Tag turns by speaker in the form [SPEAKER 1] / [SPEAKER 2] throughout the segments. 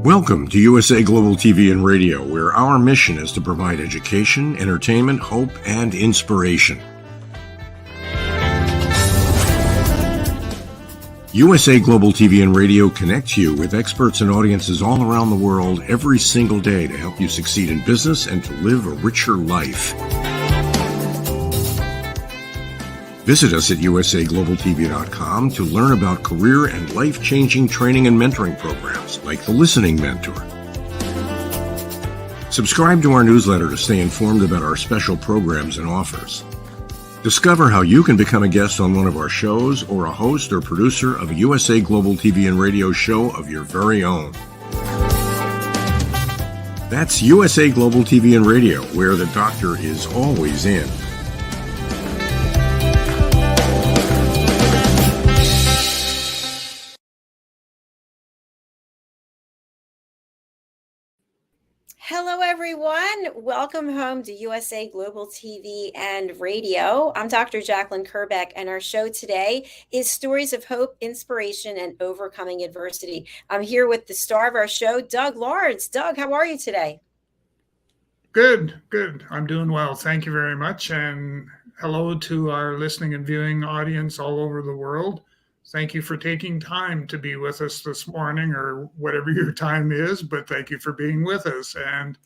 [SPEAKER 1] Welcome to USA Global TV and Radio, where our mission is to provide education, entertainment, hope, and inspiration. USA Global TV and Radio connects you with experts and audiences all around the world every single day to help you succeed in business and to live a richer life. Visit us at usaglobaltv.com to learn about career and life-changing training and mentoring programs like the Listening Mentor. Subscribe to our newsletter to stay informed about our special programs and offers. Discover how you can become a guest on one of our shows or a host or producer of a USA Global TV and Radio show of your very own. That's USA Global TV and Radio, where the doctor is always in.
[SPEAKER 2] Hello, everyone. Welcome home to USA Global TV and Radio. I'm Dr. JACALYN KERBECK, and our show today is Stories of Hope, Inspiration, and Overcoming Adversity. I'm here with the star of our show, Doug Lawrence. Doug, how are you today?
[SPEAKER 3] Good. I'm doing well. Thank you very much. And hello to our listening and viewing audience all over the world. Thank you for taking time to be with us this morning, or whatever your time is, but thank you for being with us. And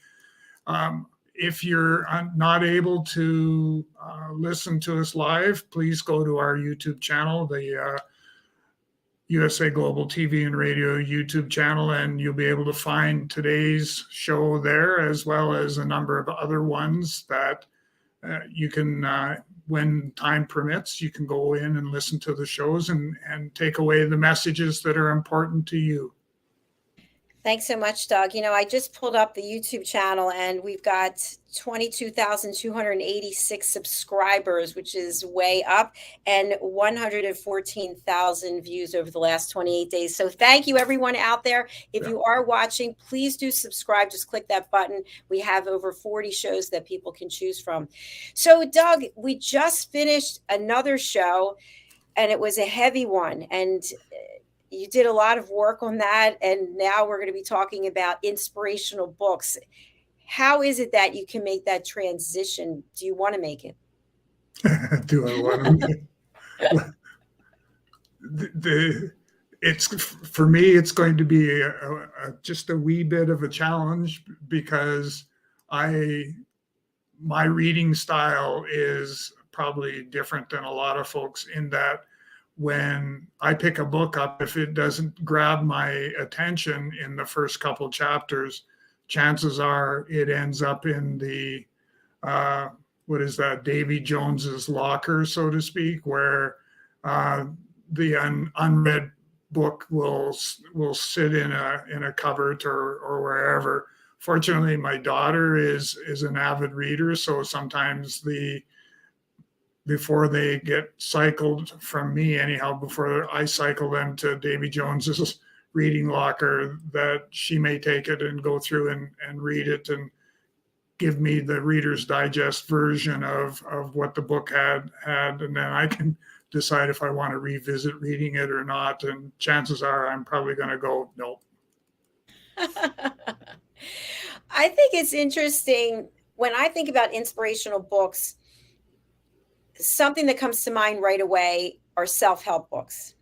[SPEAKER 3] if you're not able to listen to us live, please go to our YouTube channel, the USA Global TV and Radio YouTube channel, and you'll be able to find today's show there, as well as a number of other ones that you can, when time permits, you can go in and listen to the shows and take away the messages that are important to you.
[SPEAKER 2] Thanks so much, Doug. You know, I just pulled up the YouTube channel and we've got 22,286 subscribers, which is way up, and 114,000 views over the last 28 days. So thank you, everyone out there. If you are watching, please do subscribe. Just click that button. We have over 40 shows that people can choose from. So, Doug, we just finished another show, and it was a heavy one. And you did a lot of work on that, and now we're going to be talking about inspirational books. How is it that you can make that transition? Do you want to make it?
[SPEAKER 3] Do I want to make it? It's, for me, it's going to be just a wee bit of a challenge, because my reading style is probably different than a lot of folks, in that when I pick a book up, if it doesn't grab my attention in the first couple chapters, chances are it ends up in the, Davy Jones's locker, so to speak, where the unread book will sit in a cupboard or wherever. Fortunately, my daughter is an avid reader, so sometimes before they get cycled from me, anyhow, before I cycle them to Davy Jones's reading locker, that she may take it and go through and read it and give me the Reader's Digest version of what the book had, and then I can decide if I want to revisit reading it or not. And chances are I'm probably going to go, no.
[SPEAKER 2] I think it's interesting when I think about inspirational books. Something that comes to mind right away are self-help books.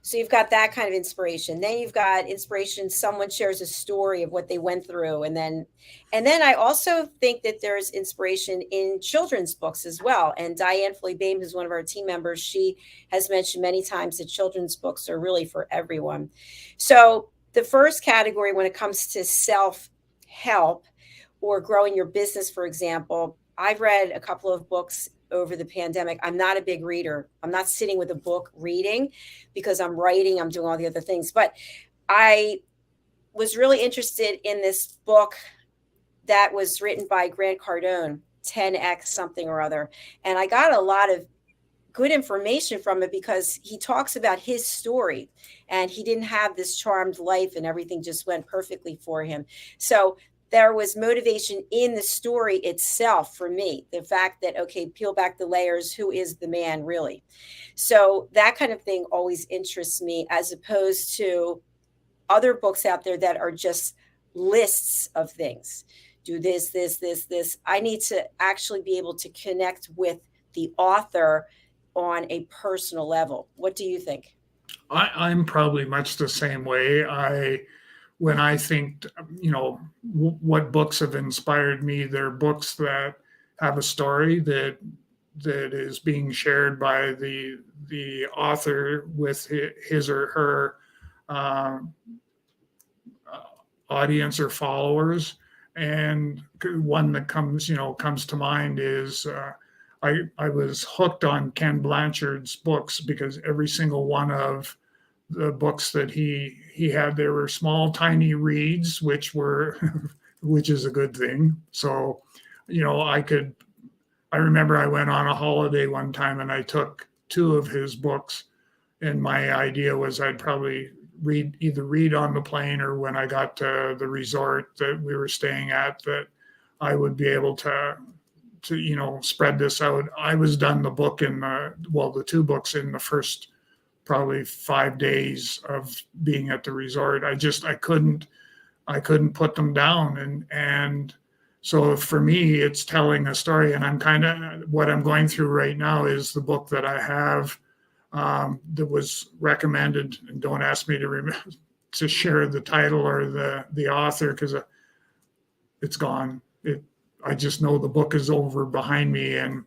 [SPEAKER 2] So you've got that kind of inspiration. Then you've got inspiration. Someone shares a story of what they went through. And then I also think that there's inspiration in children's books as well. And Diane Floyd-Bain, who's one of our team members, she has mentioned many times that children's books are really for everyone. So the first category, when it comes to self-help or growing your business, for example, I've read a couple of books over the pandemic. I'm not a big reader. I'm not sitting with a book reading because I'm writing, I'm doing all the other things. But I was really interested in this book that was written by Grant Cardone, 10X something or other. And I got a lot of good information from it because he talks about his story, and he didn't have this charmed life and everything just went perfectly for him. So there was motivation in the story itself for me. The fact that, okay, peel back the layers, who is the man really? So that kind of thing always interests me, as opposed to other books out there that are just lists of things. Do this, this, this, this. I need to actually be able to connect with the author on a personal level. What do you think?
[SPEAKER 3] I'm probably much the same way. When I think, what books have inspired me, they're books that have a story that is being shared by the author with his or her audience or followers. And one that comes to mind is I was hooked on Ken Blanchard's books because every single one of the books that he had, there were small, tiny reads, which is a good thing. So, I remember I went on a holiday one time and I took 2 of his books, and my idea was I'd probably read on the plane or when I got to the resort that we were staying at, that I would be able to spread this out. I was done the 2 books in the first probably 5 days of being at the resort. I couldn't put them down. And so for me, it's telling a story. And what I'm going through right now is the book that I have that was recommended, and don't ask me to share the title or the author because it's gone. I just know the book is over behind me. And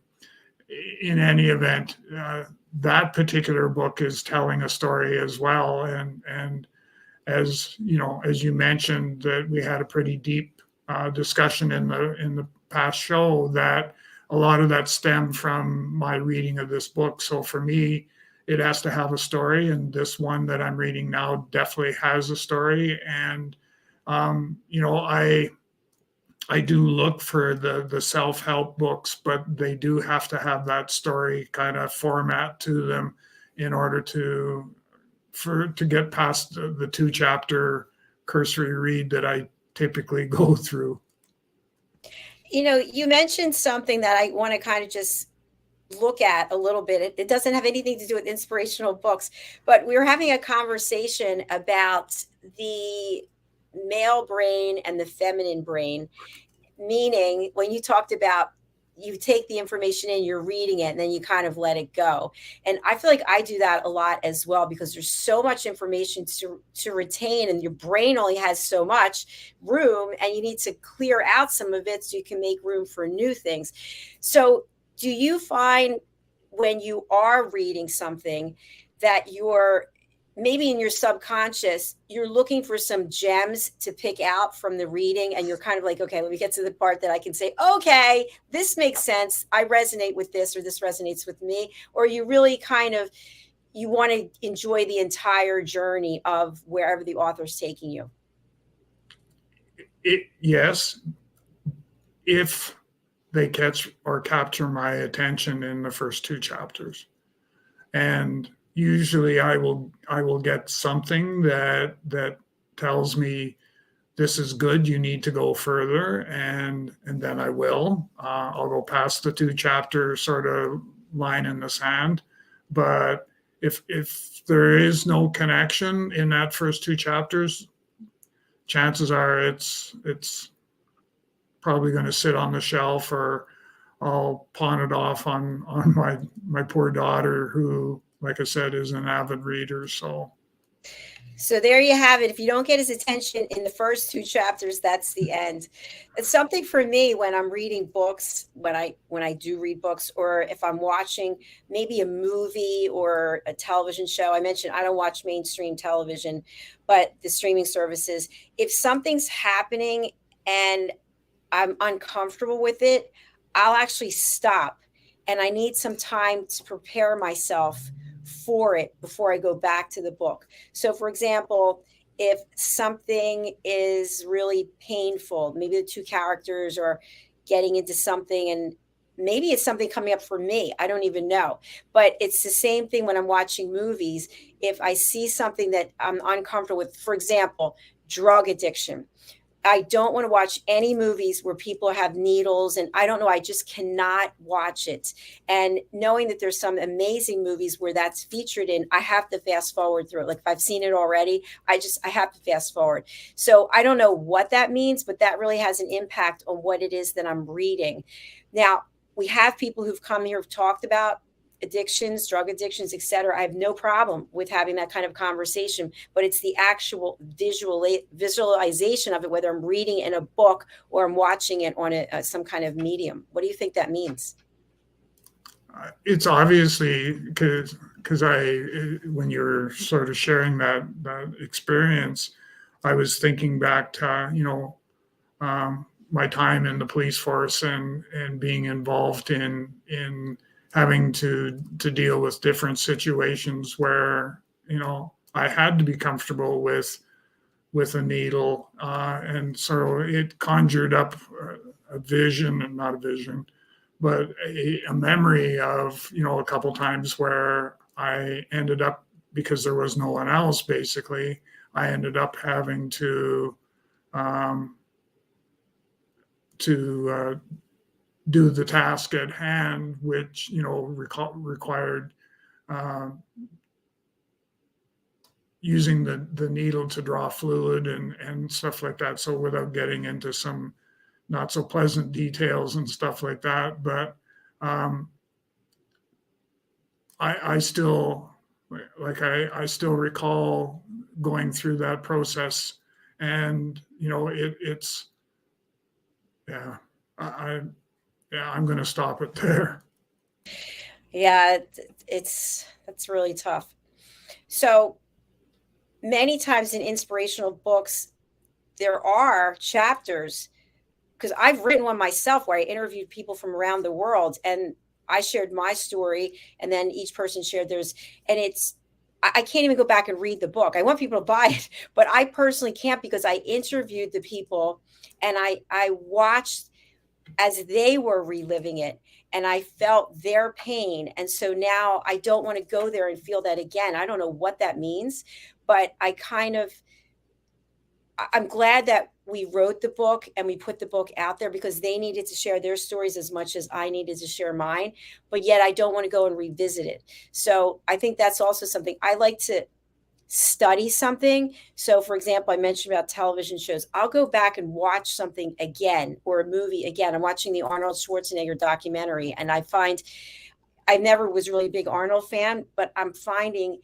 [SPEAKER 3] in any event, that particular book is telling a story as well. And as you mentioned, that we had a pretty deep discussion in the past show, that a lot of that stemmed from my reading of this book. So for me, it has to have a story, and this one that I'm reading now definitely has a story. And I do look for the self-help books, but they do have to have that story kind of format to them in order to get past the 2-chapter cursory read that I typically go through.
[SPEAKER 2] You mentioned something that I want to kind of just look at a little bit. It doesn't have anything to do with inspirational books, but we were having a conversation about the male brain and the feminine brain, meaning when you talked about you take the information in, you're reading it, and then you kind of let it go. And I feel like I do that a lot as well, because there's so much information to retain, and your brain only has so much room, and you need to clear out some of it so you can make room for new things. So do you find when you are reading something that you're maybe in your subconscious, you're looking for some gems to pick out from the reading, and you're kind of like, okay, let me get to the part that I can say, okay, this makes sense. I resonate with this, or this resonates with me. Or you really you want to enjoy the entire journey of wherever the author's taking you?
[SPEAKER 3] Yes, if they catch or capture my attention in the first 2 chapters. And usually I will get something that tells me this is good, you need to go further, and then I will. I'll go past the 2-chapter sort of line in the sand. But if there is no connection in that first 2 chapters, chances are it's probably going to sit on the shelf, or I'll pawn it off on my poor daughter, who, like I said, is an avid reader. So
[SPEAKER 2] there you have it. If you don't get his attention in the first 2 chapters, that's the end. It's something for me when I'm reading books, when I do read books, or if I'm watching maybe a movie or a television show. I mentioned I don't watch mainstream television, but the streaming services, if something's happening and I'm uncomfortable with it, I'll actually stop, and I need some time to prepare myself for it before I go back to the book. So for example, if something is really painful, maybe the 2 characters are getting into something, and maybe it's something coming up for me, I don't even know. But it's the same thing when I'm watching movies. If I see something that I'm uncomfortable with, for example, drug addiction, I don't want to watch any movies where people have needles, and I don't know, I just cannot watch it. And knowing that there's some amazing movies where that's featured in, I have to fast forward through it. Like if I've seen it already, I have to fast forward. So I don't know what that means, but that really has an impact on what it is that I'm reading. Now, we have people who've come here, who've talked about addictions, drug addictions, et cetera. I have no problem with having that kind of conversation, but it's the actual visualization of it, whether I'm reading in a book or I'm watching it on some kind of medium. What do you think that means?
[SPEAKER 3] It's obviously because when you're sort of sharing that experience, I was thinking back to, my time in the police force and being involved in having to deal with different situations where, I had to be comfortable with a needle. And so it conjured up a vision, and not a vision, but a memory of, a couple times where I ended up, because there was no one else, basically, I ended up having to do the task at hand, which required using the needle to draw fluid and stuff like that. So without getting into some not so pleasant details and stuff like that, but I still I still recall going through that process, and it's I'm going to stop it there.
[SPEAKER 2] Yeah, that's really tough. So many times in inspirational books, there are chapters, because I've written one myself where I interviewed people from around the world, and I shared my story, and then each person shared theirs. And I can't even go back and read the book. I want people to buy it, but I personally can't, because I interviewed the people and I watched as they were reliving it, and I felt their pain. And so now I don't want to go there and feel that again. I don't know what that means, but I'm glad that we wrote the book and we put the book out there, because they needed to share their stories as much as I needed to share mine, but yet I don't want to go and revisit it. So I think that's also something I like to study something. So for example, I mentioned about television shows. I'll go back and watch something again, or a movie again. I'm watching the Arnold Schwarzenegger documentary, and I never was really a big Arnold fan, but I'm finding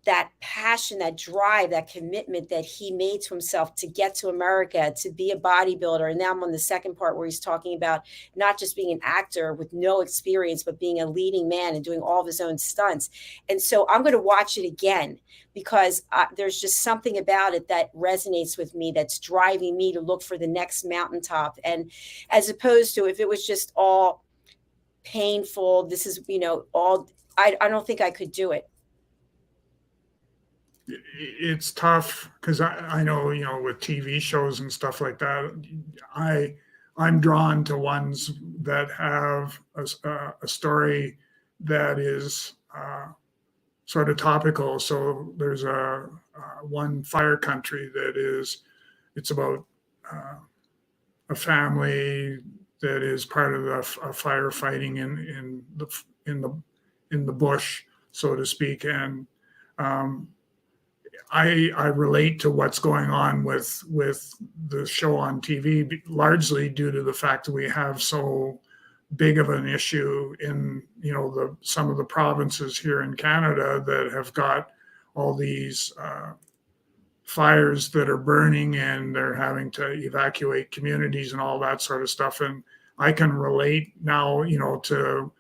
[SPEAKER 2] that passion, that drive, that commitment that he made to himself to get to America, to be a bodybuilder. And now I'm on the second part where he's talking about not just being an actor with no experience, but being a leading man and doing all of his own stunts. And so I'm going to watch it again, because there's just something about it that resonates with me, that's driving me to look for the next mountaintop. And as opposed to if it was just all painful, this is, I don't think I could do it.
[SPEAKER 3] It's tough because I know, with TV shows and stuff like that, I'm drawn to ones that have a story that is sort of topical. So there's one Fire Country it's about a family that is part of the firefighting in the bush, so to speak, and I relate to what's going on with the show on TV, largely due to the fact that we have so big of an issue in some of the provinces here in Canada that have got all these fires that are burning, and they're having to evacuate communities and all that sort of stuff. And I can relate now, to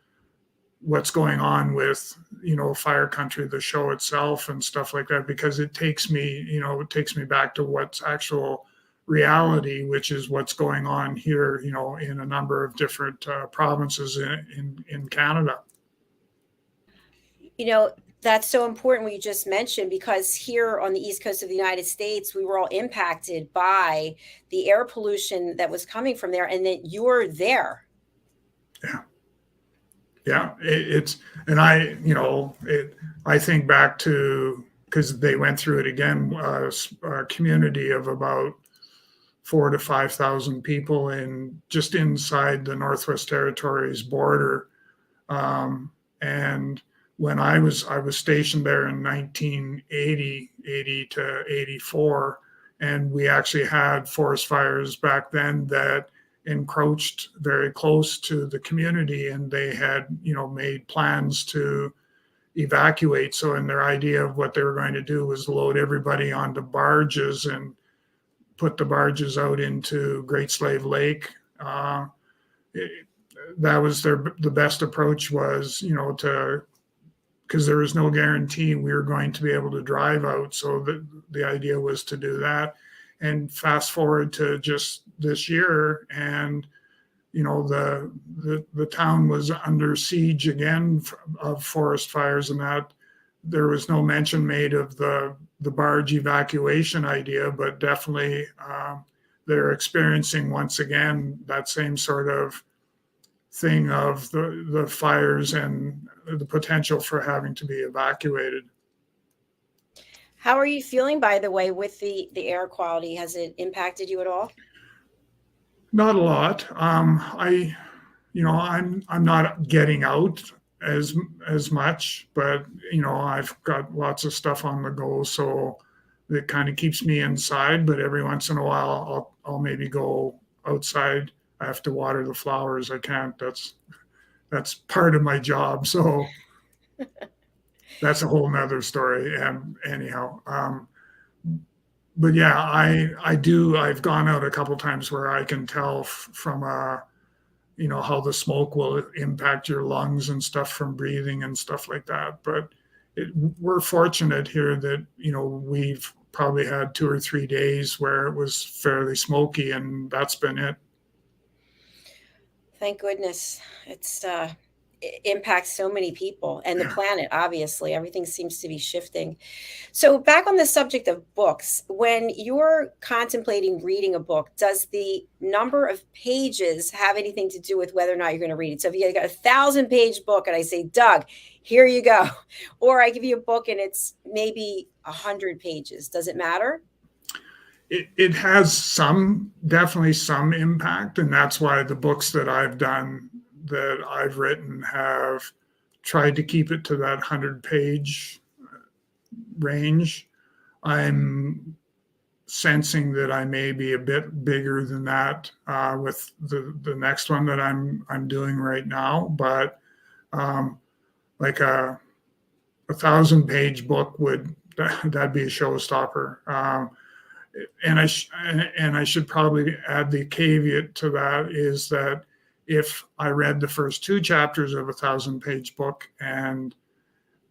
[SPEAKER 3] what's going on with Fire Country, the show itself, and stuff like that, because it takes me back to what's actual reality, which is what's going on here in a number of different provinces in Canada.
[SPEAKER 2] That's so important what you just mentioned, because here on the East Coast of the United States, we were all impacted by the air pollution that was coming from there, and that you're there.
[SPEAKER 3] Yeah, I think back to, because they went through it again, a community of about 4,000 to 5,000 people just inside the Northwest Territories border. And when I was stationed there in 1980 to 84, and we actually had forest fires back then that encroached very close to the community, and they had, made plans to evacuate. So in their idea of what they were going to do was load everybody onto barges and put the barges out into Great Slave Lake. That was the best approach was, because there was no guarantee we were going to be able to drive out. So the idea was to do that. And fast forward to just this year, and the town was under siege again of forest fires, and that there was no mention made of the barge evacuation idea, but definitely they're experiencing once again that same sort of thing of the fires and the potential for having to be evacuated.
[SPEAKER 2] How are you feeling, by the way, with the air quality? Has it impacted you at all?
[SPEAKER 3] Not a lot. I'm not getting out as much, but I've got lots of stuff on the go, so it kind of keeps me inside. But every once in a while, I'll maybe go outside. I have to water the flowers. I can't. That's part of my job. So that's a whole nother story. Anyhow, but yeah, I do. I've gone out a couple times where I can tell from how the smoke will impact your lungs and stuff from breathing and stuff like that. But we're fortunate here that we've probably had 2 or 3 days where it was fairly smoky, and that's been it.
[SPEAKER 2] Thank goodness. It impacts so many people and the planet. Obviously, everything seems to be shifting. So back on the subject of books, when you're contemplating reading a book, does the number of pages have anything to do with whether or not you're going to read it? So if you got a 1,000-page book and I say, Doug, here you go, or I give you a book and it's maybe 100 pages, does it matter?
[SPEAKER 3] It has definitely some impact, and that's why the books that I've written have tried to keep it to that 100-page range. I'm sensing that I may be a bit bigger than that with the next one that I'm doing right now, but like a 1,000-page book that'd be a showstopper. And I should probably add the caveat to that is that if I read the first 2 chapters of a 1,000-page book and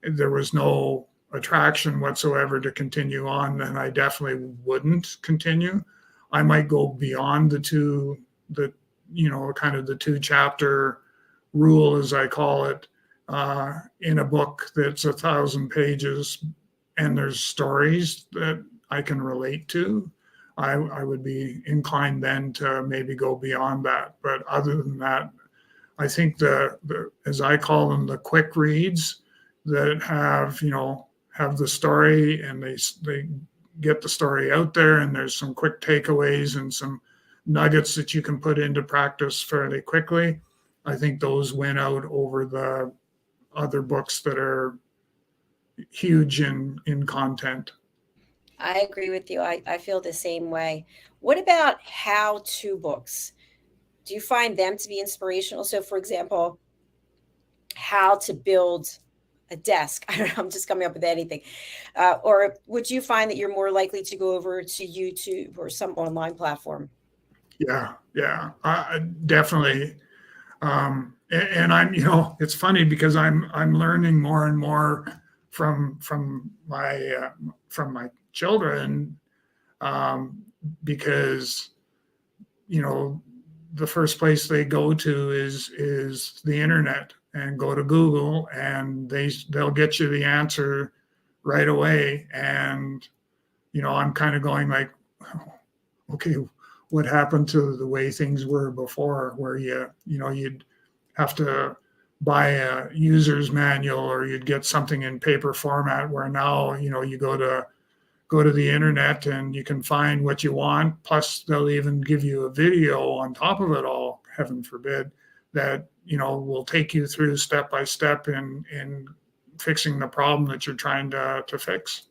[SPEAKER 3] there was no attraction whatsoever to continue on, then I definitely wouldn't continue. I might go beyond the 2-chapter rule, as I call it, in a book that's 1,000 pages and there's stories that I can relate to. I would be inclined then to maybe go beyond that. But other than that, I think the as I call them, the quick reads that have the story and they get the story out there, and there's some quick takeaways and some nuggets that you can put into practice fairly quickly. I think those win out over the other books that are huge in content.
[SPEAKER 2] I agree with you. I feel the same way. What about how-to books? Do you find them to be inspirational? So, for example, how to build a desk. I don't know. I'm just coming up with anything. Or would you find that you're more likely to go over to YouTube or some online platform?
[SPEAKER 3] Yeah, definitely. And I'm, it's funny because I'm learning more and more from my children, because the first place they go to is the internet, and go to Google, and they'll get you the answer right away. And I'm kind of going like, okay, what happened to the way things were before, where you'd have to buy a user's manual, or you'd get something in paper format, where now you go to go to the internet and you can find what you want. Plus, they'll even give you a video on top of it all, heaven forbid, that, will take you through step by step in fixing the problem that you're trying to fix.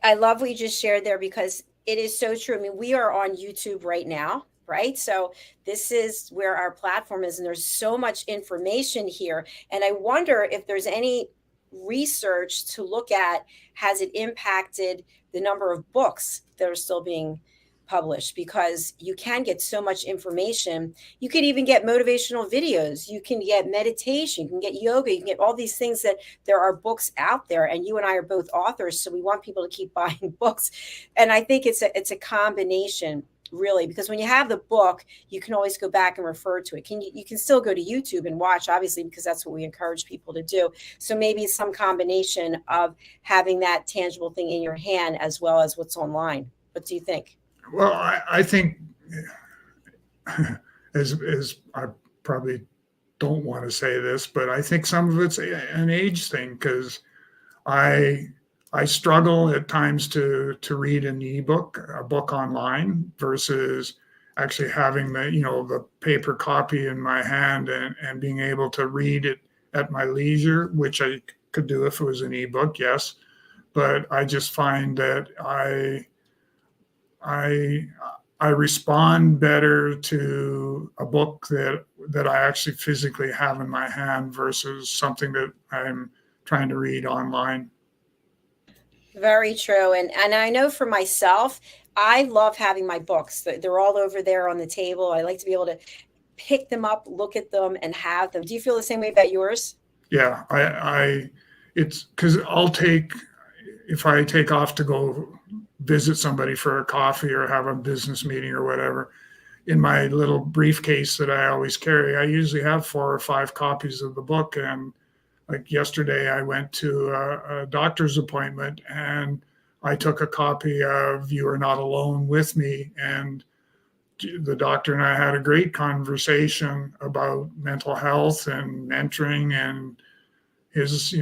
[SPEAKER 2] I love what you just shared there, because it is so true. I mean, we are on YouTube right now, right? So this is where our platform is, and there's so much information here. And I wonder if there's any research to look at, has it impacted the number of books that are still being published? Because you can get so much information. You can even get motivational videos, you can get meditation, you can get yoga, you can get all these things, that there are books out there. And you and I are both authors, so we want people to keep buying books. And I think it's a combination, really, because when you have the book, you can always go back and refer to it. You can still go to YouTube and watch, obviously, because that's what we encourage people to do. So maybe some combination of having that tangible thing in your hand as well as what's online. What do you think?
[SPEAKER 3] Well, I think, as I probably don't want to say this, but I think some of it's an age thing, because I struggle at times to read an ebook, a book online, versus actually having the paper copy in my hand and being able to read it at my leisure, which I could do if it was an ebook, yes. But I just find that I respond better to a book that I actually physically have in my hand versus something that I'm trying to read online.
[SPEAKER 2] Very true. And I know for myself, I love having my books. They're all over there on the table. I like to be able to pick them up, look at them, and have them. Do you feel the same way about yours?
[SPEAKER 3] Yeah, it's because if I take off to go visit somebody for a coffee or have a business meeting or whatever, in my little briefcase that I always carry, I usually have 4 or 5 copies of the book. And like yesterday, I went to a doctor's appointment and I took a copy of You Are Not Alone with me. And the doctor and I had a great conversation about mental health and mentoring and his,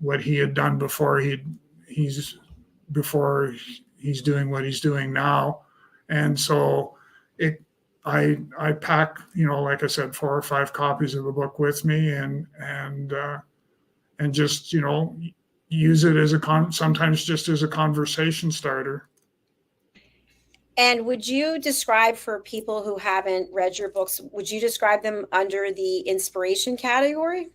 [SPEAKER 3] what he had done before he's doing what he's doing now. And so I pack, like I said, 4 or 5 copies of the book with me and just, use it as sometimes just as a conversation starter.
[SPEAKER 2] And would you describe, for people who haven't read your books, would you describe them under the inspiration category?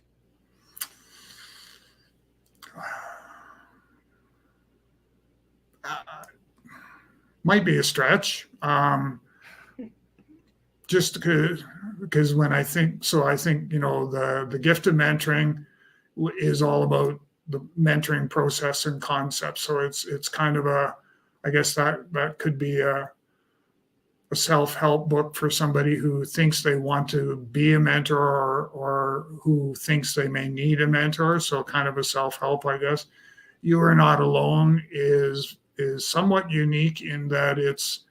[SPEAKER 3] Might be a stretch. Just because when I think the gift of mentoring is all about the mentoring process and concept. So it's kind of I guess that could be a self-help book for somebody who thinks they want to be a mentor or who thinks they may need a mentor. So kind of a self-help, I guess. You Are Not Alone is somewhat unique in that it's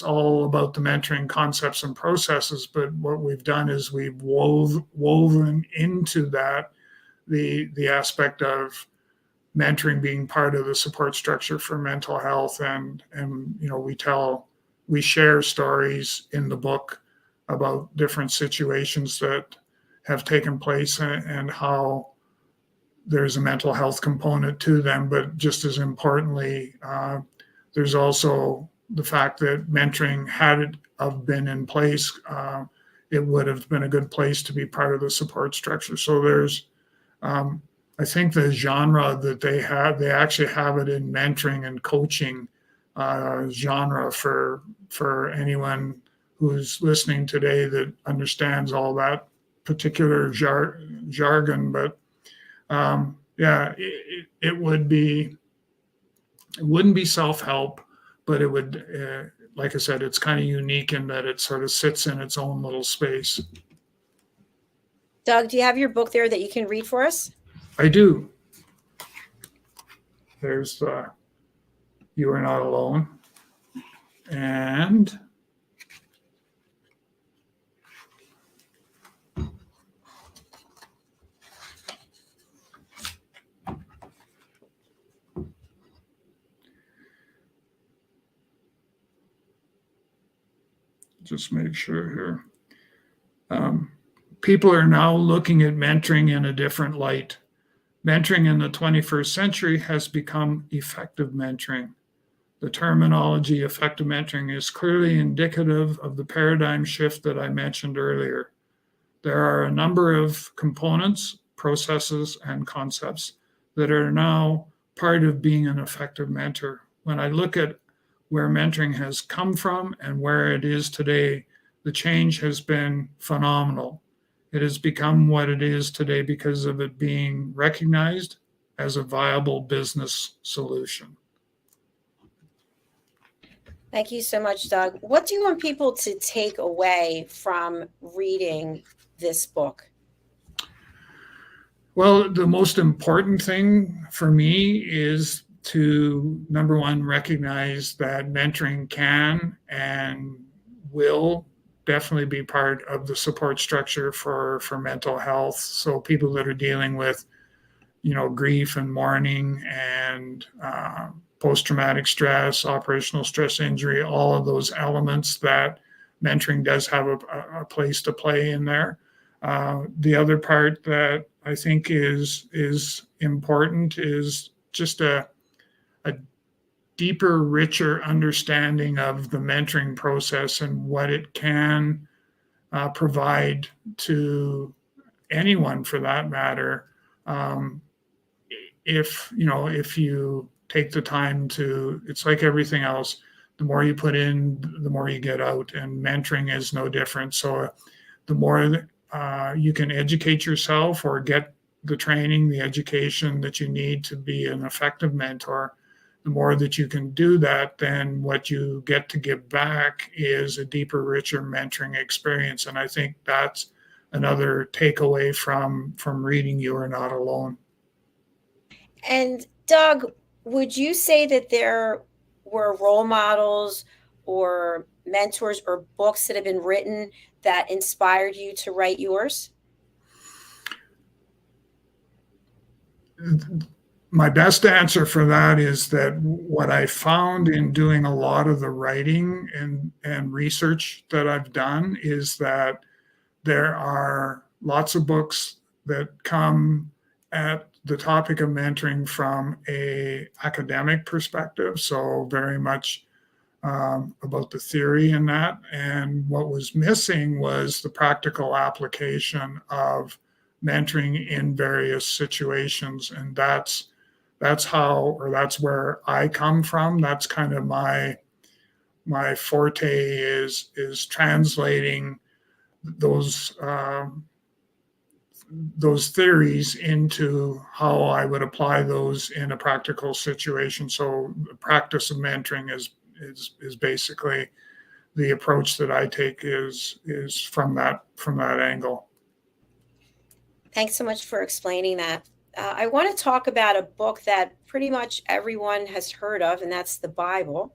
[SPEAKER 3] all about the mentoring concepts and processes. But what we've done is we've woven into that the aspect of mentoring being part of the support structure for mental health. And we share stories in the book about different situations that have taken place and how there's a mental health component to them. But just as importantly, there's also the fact that mentoring, had it have been in place, it would have been a good place to be part of the support structure. So there's, I think the genre that they actually have it in mentoring and coaching genre for anyone who's listening today that understands all that particular jargon. But it wouldn't be self-help, but it would, like I said, it's kind of unique in that it sort of sits in its own little space.
[SPEAKER 2] Doug, do you have your book there that you can read for us?
[SPEAKER 3] I do. There's You Are Not Alone. And just make sure here. People are now looking at mentoring in a different light. Mentoring in the 21st century has become effective mentoring. The terminology effective mentoring is clearly indicative of the paradigm shift that I mentioned earlier. There are a number of components, processes, and concepts that are now part of being an effective mentor. When I look at where mentoring has come from and where it is today, the change has been phenomenal. It has become what it is today because of it being recognized as a viable business solution.
[SPEAKER 2] Thank you so much, Doug. What do you want people to take away from reading this book?
[SPEAKER 3] Well, the most important thing for me is to, number one, recognize that mentoring can and will definitely be part of the support structure for mental health. So people that are dealing with, grief and mourning and post-traumatic stress, operational stress injury, all of those elements that mentoring does have a place to play in there. The other part that I think is important is just a deeper, richer understanding of the mentoring process and what it can provide to anyone, for that matter. If you take the time to, it's like everything else. The more you put in, the more you get out, and mentoring is no different. So the more you can educate yourself or get the training, the education that you need to be an effective mentor, the more that you can do that, then what you get to give back is a deeper, richer mentoring experience. And I think that's another takeaway from reading You Are Not Alone.
[SPEAKER 2] And Doug, would you say that there were role models or mentors or books that have been written that inspired you to write yours?
[SPEAKER 3] My best answer for that is that what I found in doing a lot of the writing and research that I've done is that there are lots of books that come at the topic of mentoring from a academic perspective, so very much about the theory in that. And what was missing was the practical application of mentoring in various situations. And that's where I come from. That's kind of my forte is translating those theories into how I would apply those in a practical situation. So the practice of mentoring is basically the approach that I take is from that angle.
[SPEAKER 2] Thanks so much for explaining that. I want to talk about a book that pretty much everyone has heard of, and that's the Bible.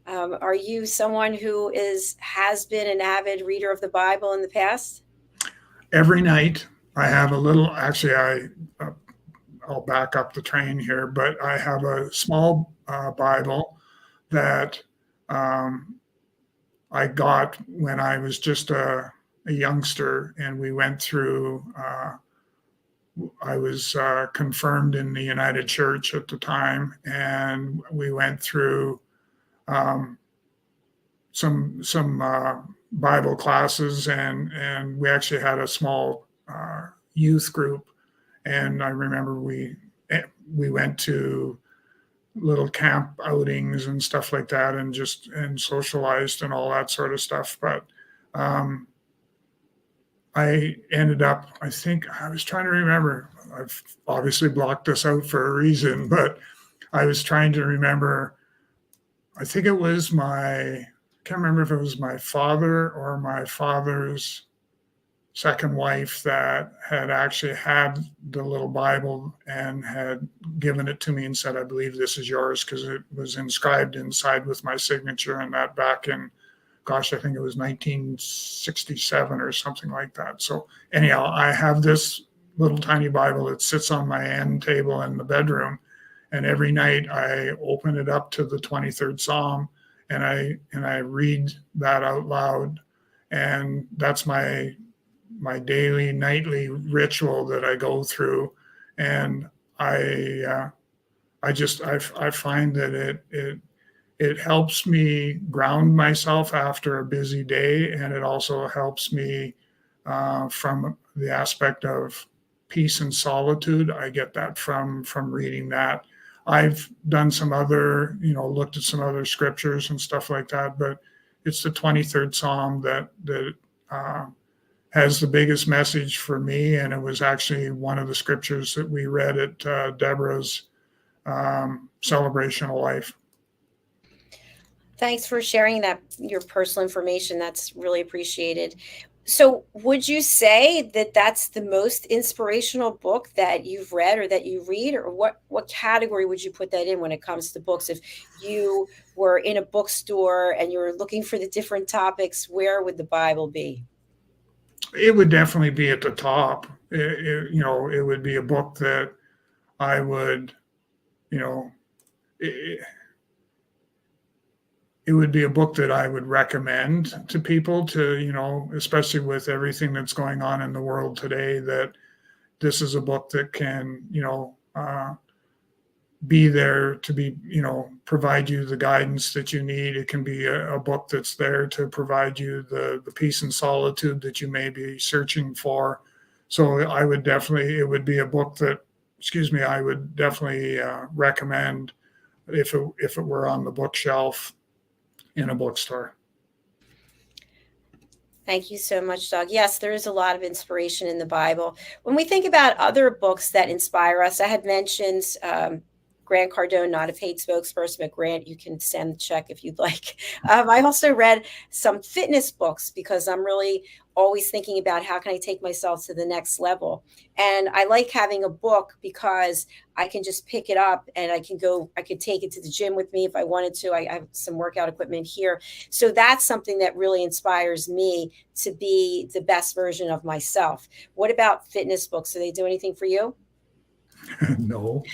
[SPEAKER 2] Are you someone who has been an avid reader of the Bible in the past?
[SPEAKER 3] Every night I have a little, actually I'll back up the train here, but I have a small Bible that I got when I was just a youngster, and we went through, I was confirmed in the United Church at the time, and we went through some Bible classes, and we actually had a small youth group. And I remember we went to little camp outings and stuff like that, and socialized and all that sort of stuff. But I ended up, I think I was trying to remember, I've obviously blocked this out for a reason, but I was trying to remember, I think it was I can't remember if it was my father or my father's second wife that had actually had the little Bible and had given it to me and said, I believe this is yours, because it was inscribed inside with my signature, and that back in, gosh, I think it was 1967 or something like that. So anyhow, I have this little tiny Bible that sits on my end table in the bedroom, and every night I open it up to the 23rd Psalm, and I read that out loud, and that's my daily, nightly ritual that I go through. And I find that it helps me ground myself after a busy day, and it also helps me from the aspect of peace and solitude. I get that from reading that. I've done some other, looked at some other scriptures and stuff like that, but it's the 23rd Psalm that has the biggest message for me, and it was actually one of the scriptures that we read at Deborah's celebration of life.
[SPEAKER 2] Thanks for sharing that, your personal information. That's really appreciated. So would you say that that's the most inspirational book that you've read or that you read, or what category would you put that in when it comes to books? If you were in a bookstore and you were looking for the different topics, where would the Bible be?
[SPEAKER 3] It would definitely be at the top. It would be a book that I would, it, it would be a book that I would recommend to people to, especially with everything that's going on in the world today, that this is a book that can, be there to be, provide you the guidance that you need. It can be a book that's there to provide you the peace and solitude that you may be searching for. So it would be a book that, I would definitely recommend if it were on the bookshelf in a bookstore.
[SPEAKER 2] Thank you so much, Doug. Yes, there is a lot of inspiration in the Bible. When we think about other books that inspire us, I had mentioned Grant Cardone, not a paid spokesperson, but Grant, you can send the check if you'd like. I also read some fitness books because I'm really always thinking about how can I take myself to the next level. And I like having a book because I can just pick it up and I could take it to the gym with me if I wanted to. I have some workout equipment here. So that's something that really inspires me to be the best version of myself. What about fitness books? Do they do anything for you?
[SPEAKER 3] No.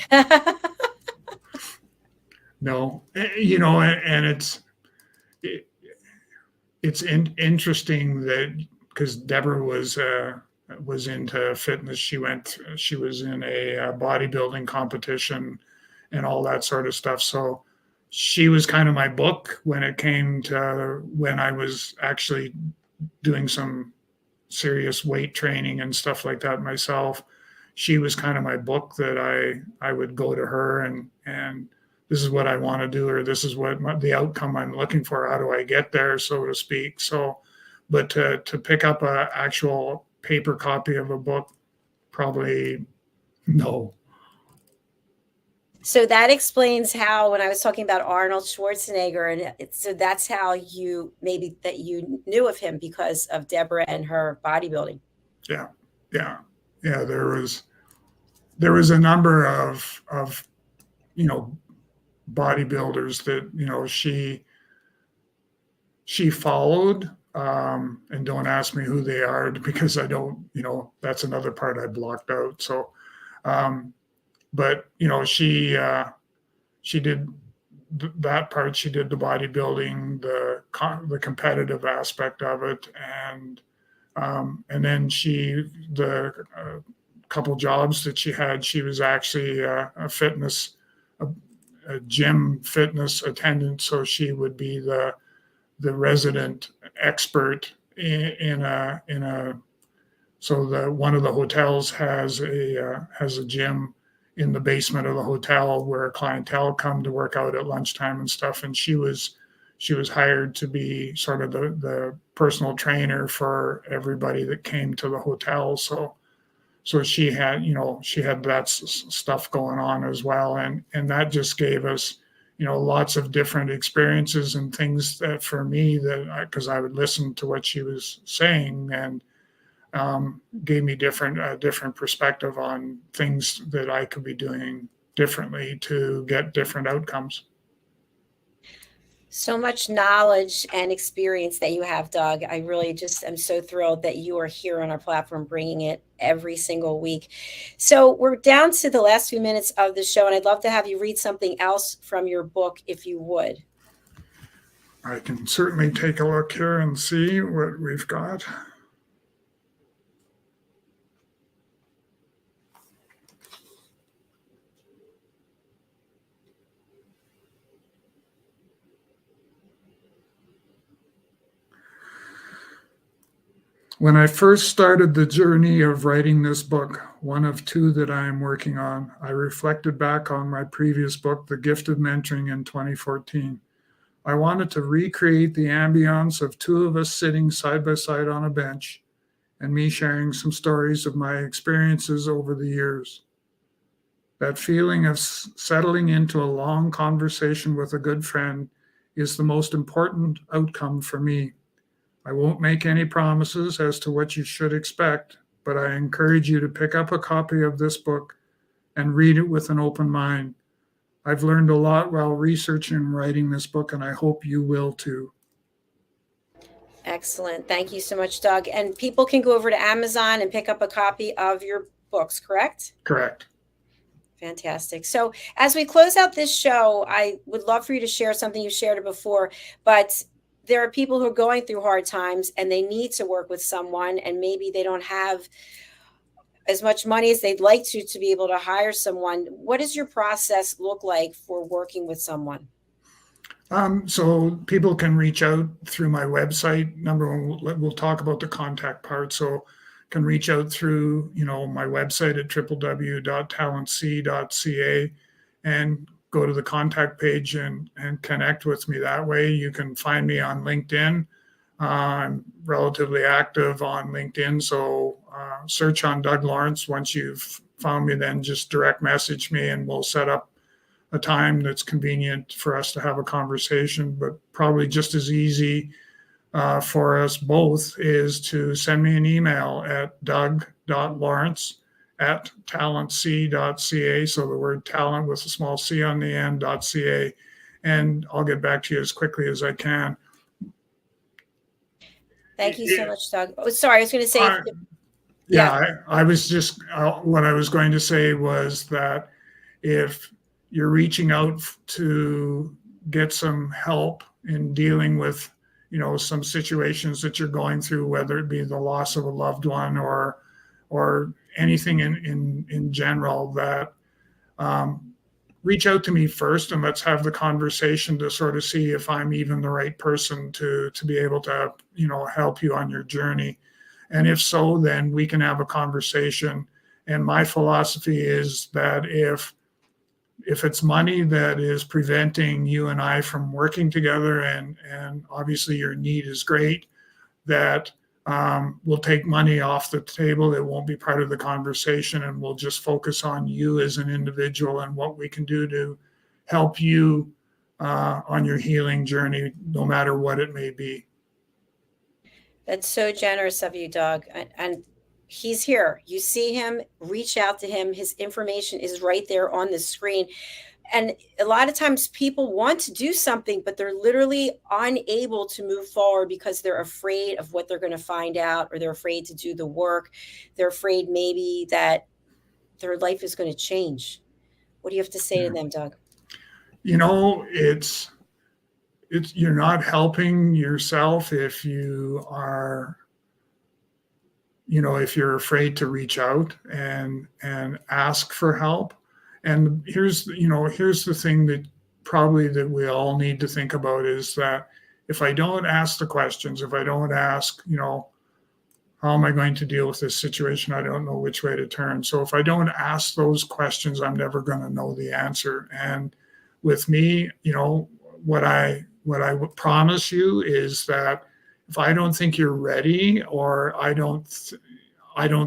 [SPEAKER 3] No, and it's interesting that because Deborah was into fitness, she was in a bodybuilding competition and all that sort of stuff. So she was kind of my book when it came to when I was actually doing some serious weight training and stuff like that myself. She was kind of my book that I would go to her and this is what I want to do, or this is what the outcome I'm looking for. How do I get there, so to speak? So, but to pick up an actual paper copy of a book, probably no.
[SPEAKER 2] So that explains how, when I was talking about Arnold Schwarzenegger, and so that's how you knew of him because of Deborah and her bodybuilding.
[SPEAKER 3] Yeah. There was a number of bodybuilders that she followed, and don't ask me who they are because I don't, that's another part I blocked out. So but she did that part. She did the bodybuilding, the competitive aspect of it, and then the couple jobs that she had, she was actually a gym fitness attendant. So she would be the resident expert in a. So one of the hotels has a gym in the basement of the hotel where clientele come to work out at lunchtime and stuff. And she was hired to be sort of the personal trainer for everybody that came to the hotel. So she had that stuff going on as well. And that just gave us, lots of different experiences and things that for me because I would listen to what she was saying and gave me different perspective on things that I could be doing differently to get different outcomes.
[SPEAKER 2] So much knowledge and experience that you have, Doug. I really just am so thrilled that you are here on our platform, bringing it every single week. So we're down to the last few minutes of the show, and I'd love to have you read something else from your book, if you would.
[SPEAKER 3] I can certainly take a look here and see what we've got. When I first started the journey of writing this book, one of two that I am working on, I reflected back on my previous book, The Gift of Mentoring, in 2014. I wanted to recreate the ambience of two of us sitting side by side on a bench and me sharing some stories of my experiences over the years. That feeling of settling into a long conversation with a good friend is the most important outcome for me. I won't make any promises as to what you should expect, but I encourage you to pick up a copy of this book and read it with an open mind. I've learned a lot while researching and writing this book, and I hope you will too.
[SPEAKER 2] Excellent. Thank you so much, Doug. And people can go over to Amazon and pick up a copy of your books, correct?
[SPEAKER 3] Correct.
[SPEAKER 2] Fantastic. So as we close out this show, I would love for you to share something you shared before, but there are people who are going through hard times and they need to work with someone, and maybe they don't have as much money as they'd like to be able to hire someone. What does your process look like for working with someone?
[SPEAKER 3] So people can reach out through my website. Number one, we'll talk about the contact part. So can reach out through, my website at www.talentc.ca and go to the contact page and connect with me that way. You can find me on LinkedIn. I'm relatively active on LinkedIn. So search on Doug Lawrence. Once you've found me, then just direct message me and we'll set up a time that's convenient for us to have a conversation. But probably just as easy for us both is to send me an email at doug.lawrence@talentc.ca. So the word talent with a small c on the end, .ca. And I'll get back to you as quickly as I can.
[SPEAKER 2] Thank you so much, Doug. Oh, sorry, I was going to say.
[SPEAKER 3] I was just, what I was going to say was that if you're reaching out to get some help in dealing with, some situations that you're going through, whether it be the loss of a loved one or anything in general, that reach out to me first and let's have the conversation to sort of see if I'm even the right person to be able to, help you on your journey. And if so, then we can have a conversation. And my philosophy is that if it's money that is preventing you and I from working together, and obviously your need is great, that we'll take money off the table. It won't be part of the conversation, and we'll just focus on you as an individual and what we can do to help you on your healing journey, no matter what it may be.
[SPEAKER 2] That's so generous of you, Doug. And he's here. You see him, reach out to him. His information is right there on the screen. And a lot of times people want to do something, but they're literally unable to move forward because they're afraid of what they're going to find out, or they're afraid to do the work. They're afraid maybe that their life is going to change. What do you have to say to them, Doug?
[SPEAKER 3] It's you're not helping yourself if you are, if you're afraid to reach out and ask for help. And here's the thing that probably that we all need to think about is that if I don't ask the questions, if I don't ask, how am I going to deal with this situation? I don't know which way to turn. So if I don't ask those questions, I'm never going to know the answer. And with me, what I would promise you is that if I don't think you're ready, or I don't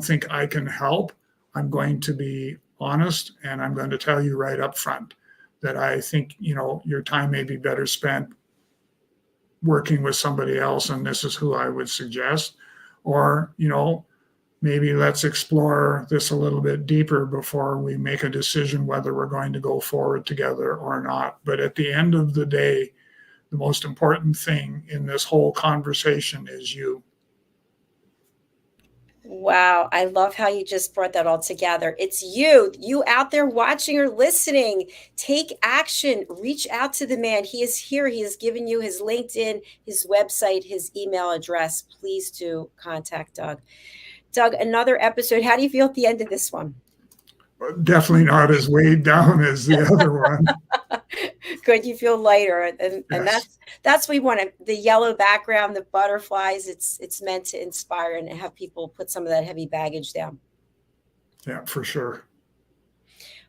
[SPEAKER 3] think I can help, I'm going to be honest, and I'm going to tell you right up front that I think, your time may be better spent working with somebody else, and this is who I would suggest. Or, maybe let's explore this a little bit deeper before we make a decision whether we're going to go forward together or not. But at the end of the day, the most important thing in this whole conversation is you.
[SPEAKER 2] Wow. I love how you just brought that all together. It's you out there watching or listening. Take action. Reach out to the man. He is here. He has given you his LinkedIn, his website, his email address. Please do contact Doug. Doug, another episode. How do you feel at the end of this one?
[SPEAKER 3] Definitely not as weighed down as the other one.
[SPEAKER 2] Good, you feel lighter, and
[SPEAKER 3] Yes.
[SPEAKER 2] that's what we want. The yellow background, the butterflies. It's meant to inspire and have people put some of that heavy baggage down.
[SPEAKER 3] Yeah, for sure.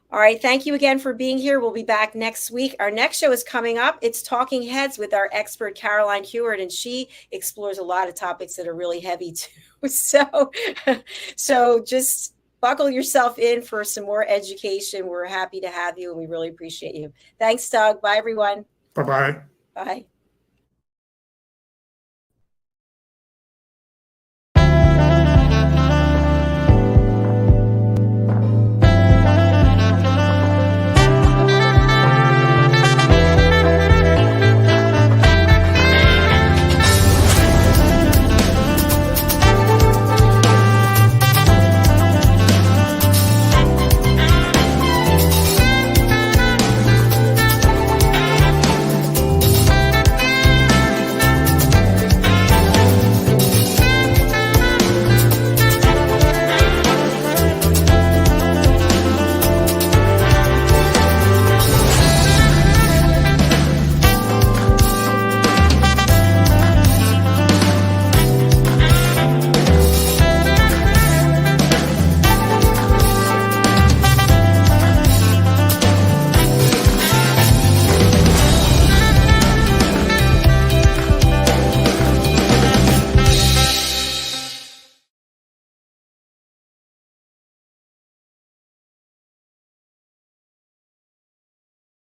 [SPEAKER 2] All right, thank you again for being here. We'll be back next week. Our next show is coming up. It's Talking Heads with our expert Caroline Heward, and she explores a lot of topics that are really heavy too. So just buckle yourself in for some more education. We're happy to have you, and we really appreciate you. Thanks, Doug. Bye, everyone.
[SPEAKER 3] Bye-bye.
[SPEAKER 2] Bye.